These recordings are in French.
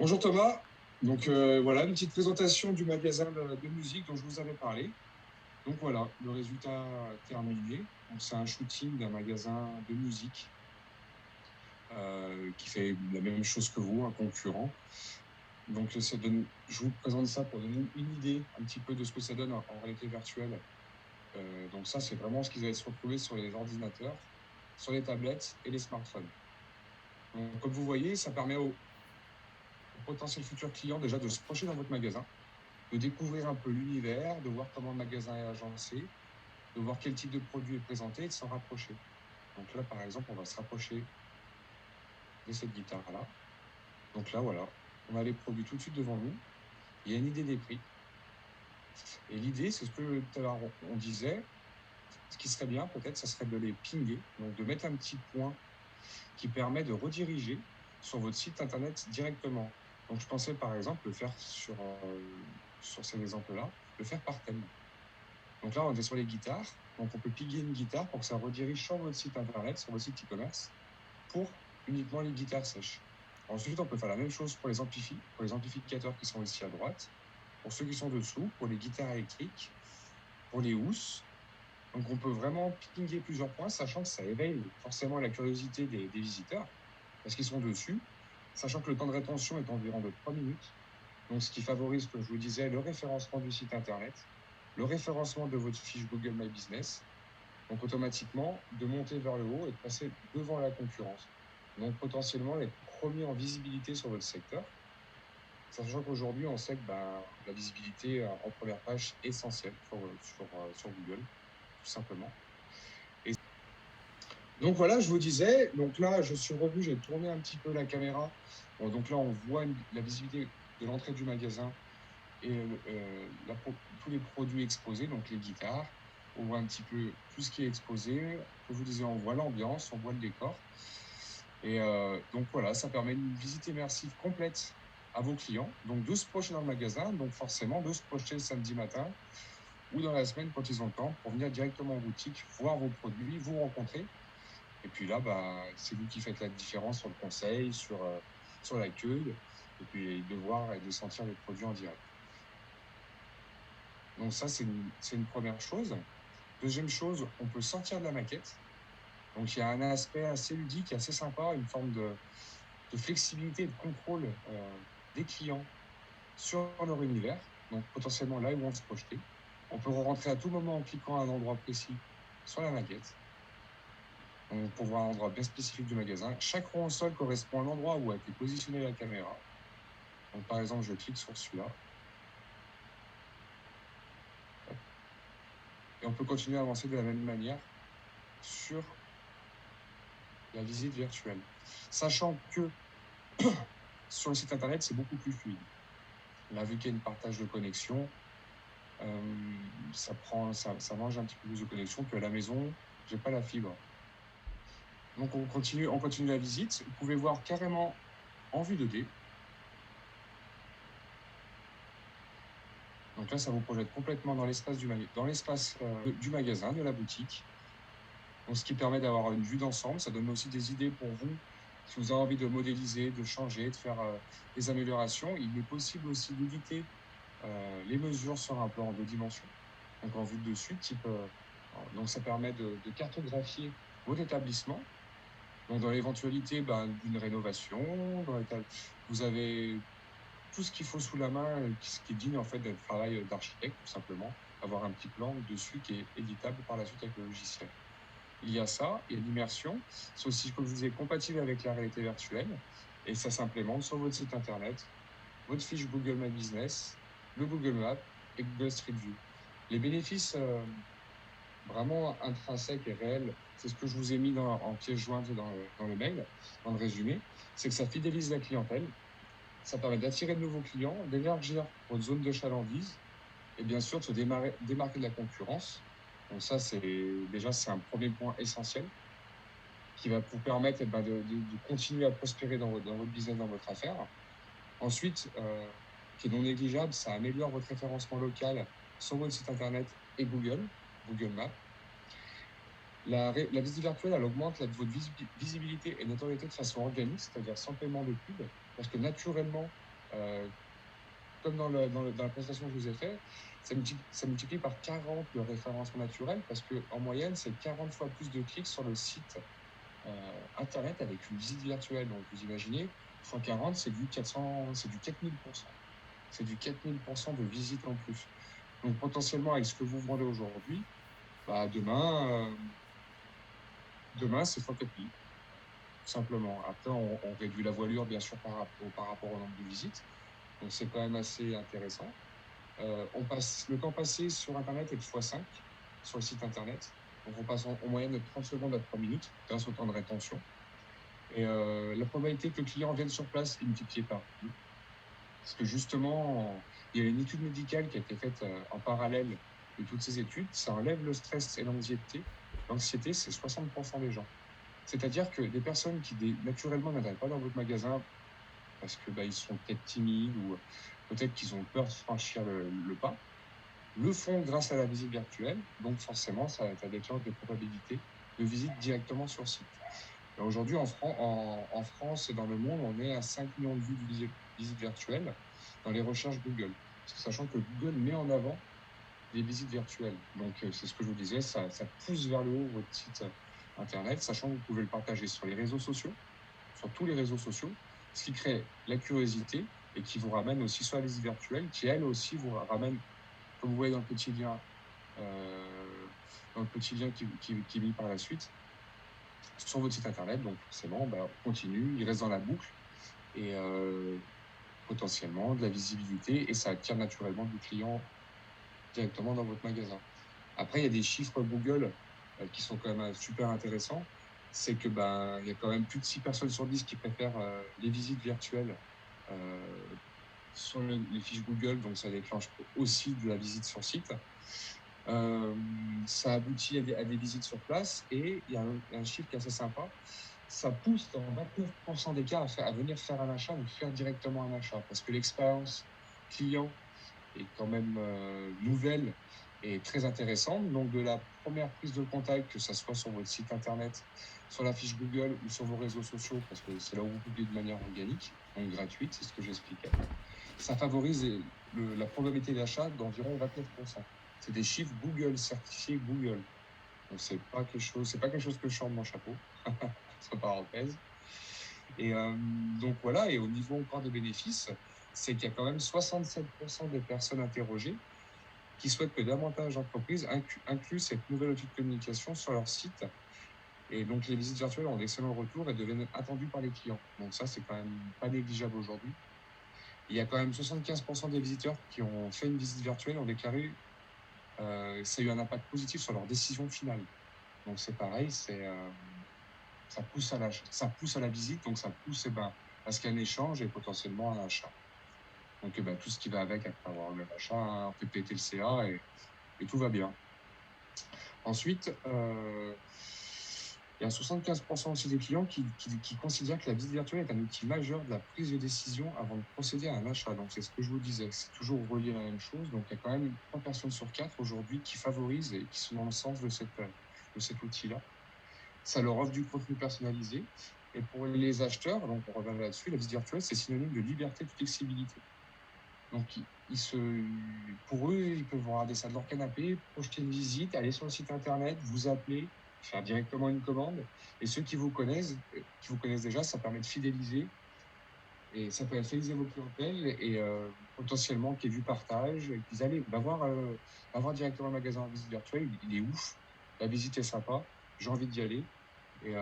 Bonjour Thomas. Donc voilà, une petite présentation du magasin de musique dont je vous avais parlé. Donc voilà, le résultat terminé. Donc c'est un shooting d'un magasin de musique qui fait la même chose que vous, un concurrent. Donc je vous présente ça pour donner une idée un petit peu de ce que ça donne en réalité virtuelle. Donc ça, c'est vraiment ce qu'ils allaient se retrouver sur les ordinateurs, sur les tablettes et les smartphones. Donc, comme vous voyez, ça permet aux potentiels futurs clients déjà de se projeter dans votre magasin, de découvrir un peu l'univers, de voir comment le magasin est agencé, de voir quel type de produit est présenté et de s'en rapprocher. Donc là, par exemple, on va se rapprocher de cette guitare-là. Donc là, voilà, on a les produits tout de suite devant nous. Il y a une idée des prix. Et l'idée, c'est ce que tout à l'heure on disait, ce qui serait bien peut-être, ça serait de les pinguer, donc de mettre un petit point qui permet de rediriger sur votre site internet directement. Donc je pensais par exemple le faire sur ces exemples-là, le faire par thème. Donc là, on est sur les guitares. Donc on peut piguer une guitare pour que ça redirige sur votre site internet, sur votre site e-commerce, pour uniquement les guitares sèches. Ensuite, on peut faire la même chose pour les amplificateurs qui sont ici à droite, pour ceux qui sont dessous, pour les guitares électriques, pour les housses. Donc on peut vraiment pinguer plusieurs points, sachant que ça éveille forcément la curiosité des visiteurs, parce qu'ils sont dessus, sachant que le temps de rétention est environ de 3 minutes. Donc ce qui favorise, comme je vous disais, le référencement du site internet, le référencement de votre fiche Google My Business, donc automatiquement de monter vers le haut et de passer devant la concurrence. Donc potentiellement être premier en visibilité sur votre secteur, sachant qu'aujourd'hui on sait que la visibilité en première page est essentielle sur Google, tout simplement. Et donc voilà, je vous disais, donc là je suis revenu, j'ai tourné un petit peu la caméra. Bon, donc là on voit la visibilité de l'entrée du magasin et tous les produits exposés, donc les guitares. On voit un petit peu tout ce qui est exposé. Comme je vous disais, on voit l'ambiance, on voit le décor. Et donc voilà, ça permet une visite immersive complète à vos clients. Donc de se projeter dans le magasin, donc forcément de se projeter le samedi matin ou dans la semaine quand ils ont le temps pour venir directement en boutique, voir vos produits, vous rencontrer. Et puis là, c'est vous qui faites la différence sur le conseil, sur l'accueil, et puis de voir et de sentir les produits en direct. Donc ça, c'est une première chose. Deuxième chose, on peut sortir de la maquette. Donc il y a un aspect assez ludique, assez sympa, une forme de flexibilité et de contrôle des clients sur leur univers. Donc potentiellement là, ils vont se projeter. On peut rentrer à tout moment en cliquant à un endroit précis sur la maquette. Donc, pour voir un endroit bien spécifique du magasin. Chaque rond au sol correspond à l'endroit où a été positionnée la caméra. Donc par exemple, je clique sur celui-là. Et on peut continuer à avancer de la même manière sur la visite virtuelle. Sachant que sur le site internet, c'est beaucoup plus fluide. Là, vu qu'il y a une partage de connexion, ça mange un petit peu plus de connexion qu'à la maison, j'ai pas la fibre. Donc on continue la visite. Vous pouvez voir carrément en vue 2D. Donc là, ça vous projette complètement dans l'espace du magasin, de la boutique. Donc, ce qui permet d'avoir une vue d'ensemble. Ça donne aussi des idées pour vous. Si vous avez envie de modéliser, de changer, de faire des améliorations, il est possible aussi d'éditer les mesures sur un plan en 2 dimensions. Donc en vue de dessus, donc ça permet de cartographier votre établissement. Donc dans l'éventualité d'une rénovation, vous avez tout ce qu'il faut sous la main, ce qui est digne en fait d'un travail d'architecte, tout simplement. Avoir un petit plan dessus qui est éditable par la suite avec le logiciel. Il y a ça, il y a l'immersion. C'est aussi, comme je vous disais, compatible avec la réalité virtuelle. Et ça s'implémente sur votre site internet, votre fiche Google My Business, le Google Maps et Google Street View. Les bénéfices vraiment intrinsèques et réels, c'est ce que je vous ai mis en pièce jointe dans le mail, dans le résumé, c'est que ça fidélise la clientèle, ça permet d'attirer de nouveaux clients, d'élargir votre zone de chalandise et bien sûr de se démarquer de la concurrence. Donc ça, c'est un premier point essentiel qui va vous permettre de continuer à prospérer dans votre business, dans votre affaire. Ensuite, qui est non négligeable, ça améliore votre référencement local sur votre site internet et Google Maps. La visite virtuelle, elle augmente votre visibilité et notoriété de façon organique, c'est-à-dire sans paiement de pub, parce que naturellement, Euh, Comme dans la présentation que je vous ai faite, ça multiplie par 40 le référencement naturel parce qu'en moyenne, c'est 40 fois plus de clics sur le site Internet avec une visite virtuelle. Donc, vous imaginez, fois 40, c'est du 400, c'est du 4000%. C'est du 4000% de visites en plus. Donc, potentiellement, avec ce que vous vendez aujourd'hui, bah, demain, c'est fois 4000, tout simplement. Après, on réduit la voilure, bien sûr, par rapport au nombre de visites. Donc, c'est quand même assez intéressant. Le temps passé sur Internet est de x5 sur le site Internet. Donc, on passe en moyenne de 30 secondes à 3 minutes grâce au temps de rétention. Et la probabilité que le client vienne sur place est multipliée par 2. Parce que justement, il y a une étude médicale qui a été faite en parallèle de toutes ces études. Ça enlève le stress et l'anxiété. L'anxiété, c'est 60% des gens. C'est-à-dire que des personnes qui naturellement n'allaient pas dans votre magasin parce que ils sont peut-être timides ou peut-être qu'ils ont peur de franchir le pas, le font grâce à la visite virtuelle. Donc forcément, ça déclenche des probabilités de visite directement sur site. Et aujourd'hui, en France et dans le monde, on est à 5 millions de vues de visites virtuelles dans les recherches Google. Sachant que Google met en avant des visites virtuelles. Donc, c'est ce que je vous disais, ça pousse vers le haut votre site Internet, sachant que vous pouvez le partager sur les réseaux sociaux, sur tous les réseaux sociaux, ce qui crée la curiosité et qui vous ramène aussi sur la visite virtuelle, qui elle aussi vous ramène, comme vous voyez dans le petit lien, qui est mis par la suite, sur votre site Internet. Donc, forcément, on continue, il reste dans la boucle et potentiellement de la visibilité et ça attire naturellement du client directement dans votre magasin. Après, il y a des chiffres Google qui sont quand même super intéressants. C'est que il y a quand même plus de 6 personnes sur 10 qui préfèrent les visites virtuelles sur les fiches Google, donc ça déclenche aussi de la visite sur site. Ça aboutit à des visites sur place et il y a un chiffre qui est assez sympa. Ça pousse dans 29% des cas à venir faire un achat ou faire directement un achat parce que l'expérience client est quand même nouvelle et très intéressante. Donc, de la première prise de contact, que ce soit sur votre site Internet, sur la fiche Google ou sur vos réseaux sociaux, parce que c'est là où vous publiez de manière organique, donc gratuite, c'est ce que j'expliquais, ça favorise la probabilité d'achat d'environ 29%. C'est des chiffres Google, certifiés Google. Donc, c'est pas quelque chose que je chante de mon chapeau, entre parenthèses. Et donc voilà, et au niveau encore des bénéfices, c'est qu'il y a quand même 67% des personnes interrogées qui souhaitent que davantage d'entreprises incluent cette nouvelle outil de communication sur leur site. Et donc les visites virtuelles ont d'excellents retours et deviennent attendues par les clients. Donc ça, c'est quand même pas négligeable aujourd'hui. Il y a quand même 75% des visiteurs qui ont fait une visite virtuelle ont déclaré ça a eu un impact positif sur leur décision finale. Donc c'est pareil, ça pousse à la visite, donc ça pousse à ce qu'il y ait un échange et potentiellement un achat. Donc tout ce qui va avec après avoir eu l'achat, on fait péter le CA et tout va bien. Ensuite, il y a 75% aussi des clients qui considèrent que la visite virtuelle est un outil majeur de la prise de décision avant de procéder à un achat. Donc, c'est ce que je vous disais, c'est toujours relié à la même chose. Donc, il y a quand même 3 personnes sur 4 aujourd'hui qui favorisent et qui sont dans le sens de cet outil-là. Ça leur offre du contenu personnalisé. Et pour les acheteurs, donc on revient là-dessus, la visite virtuelle, c'est synonyme de liberté, de flexibilité. Donc, pour eux, ils peuvent regarder ça de leur canapé, projeter une visite, aller sur le site internet, vous appeler, faire directement une commande. Et ceux qui vous connaissent déjà, ça permet de fidéliser. Et ça peut fidéliser vos clientèles et potentiellement qu'il y ait du partage. Et qu'ils allez, voir directement le magasin en visite virtuelle, il est ouf. La visite est sympa, j'ai envie d'y aller. Et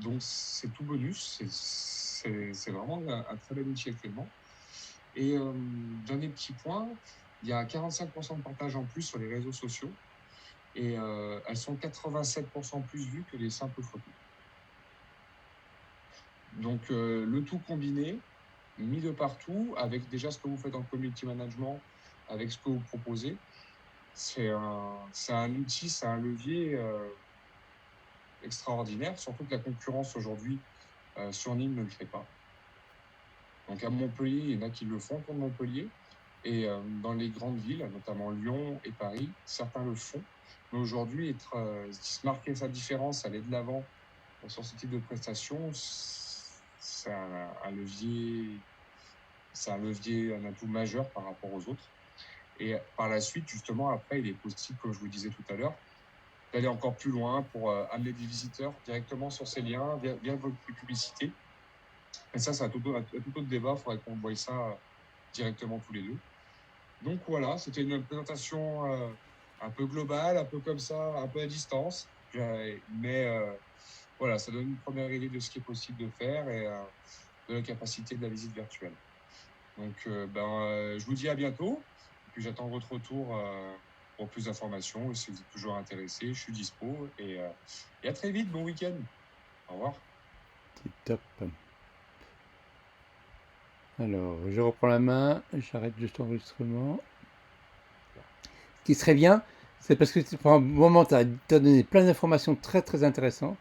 donc, c'est tout bonus. C'est vraiment un très bel outil actuellement. Et dernier petit point, il y a 45% de partage en plus sur les réseaux sociaux et elles sont 87% plus vues que les simples photos. Donc le tout combiné, mis de partout, avec déjà ce que vous faites en community management, avec ce que vous proposez, c'est un outil, c'est un levier extraordinaire, surtout que la concurrence aujourd'hui sur Nîmes ne le fait pas. Donc à Montpellier, il y en a qui le font pour Montpellier. Et dans les grandes villes, notamment Lyon et Paris, certains le font. Mais aujourd'hui, se marquer sa différence, aller de l'avant sur ce type de prestations, c'est un levier c'est un levier, un atout majeur par rapport aux autres. Et par la suite, justement, après, il est possible, comme je vous disais tout à l'heure, d'aller encore plus loin pour amener des visiteurs directement sur ces liens via votre publicité. Et ça, c'est un tout autre débat. Il faudrait qu'on voie ça directement tous les deux. Donc voilà, c'était une présentation un peu globale, un peu comme ça, un peu à distance. Mais voilà, ça donne une première idée de ce qui est possible de faire et de la capacité de la visite virtuelle. Donc, je vous dis à bientôt. Et puis, j'attends votre retour pour plus d'informations. Et si vous êtes toujours intéressé, je suis dispo. Et à très vite. Bon week-end. Au revoir. C'est top. Alors, je reprends la main, j'arrête juste l'enregistrement. Ce qui serait bien, c'est parce que pendant un moment, tu as donné plein d'informations très très intéressantes.